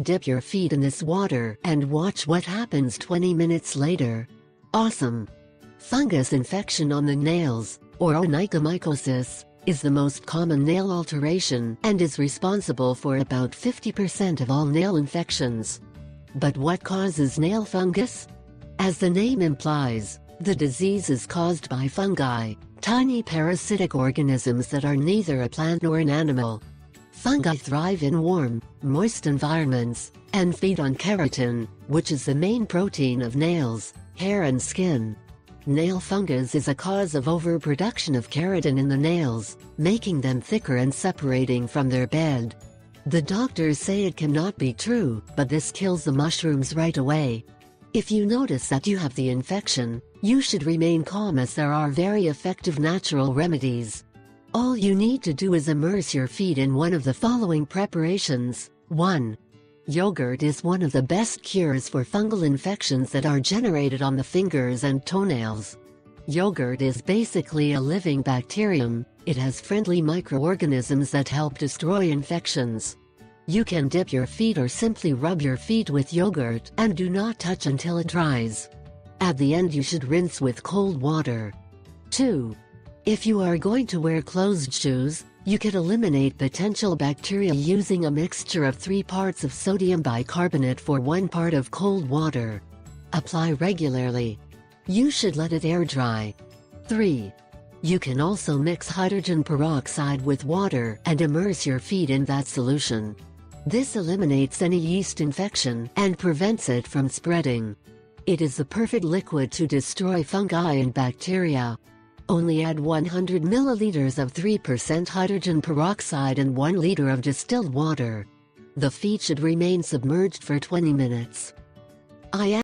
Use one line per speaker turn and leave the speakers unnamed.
Dip your feet in this water and watch what happens 20 minutes later. Awesome! Fungus infection on the nails, or onychomycosis, is the most common nail alteration and is responsible for about 50% of all nail infections. But what causes nail fungus? As the name implies, the disease is caused by fungi, tiny parasitic organisms that are neither a plant nor an animal. Fungi thrive in warm, moist environments, and feed on keratin, which is the main protein of nails, hair and skin. Nail fungus is a cause of overproduction of keratin in the nails, making them thicker and separating from their bed. The doctors say it cannot be true, but this kills the mushrooms right away. If you notice that you have the infection, you should remain calm as there are very effective natural remedies. All you need to do is immerse your feet in one of the following preparations. 1. Yogurt is one of the best cures for fungal infections that are generated on the fingers and toenails. Yogurt is basically a living bacterium. It has friendly microorganisms that help destroy infections. You can dip your feet or simply rub your feet with yogurt and do not touch until it dries. At the end you should rinse with cold water. 2. If you are going to wear closed shoes, you can eliminate potential bacteria using a mixture of 3 parts of sodium bicarbonate for 1 part of cold water. Apply regularly. You should let it air dry. 3. You can also mix hydrogen peroxide with water and immerse your feet in that solution. This eliminates any yeast infection and prevents it from spreading. It is the perfect liquid to destroy fungi and bacteria. Only add 100 milliliters of 3% hydrogen peroxide and 1 liter of distilled water. The feet should remain submerged for 20 minutes. I am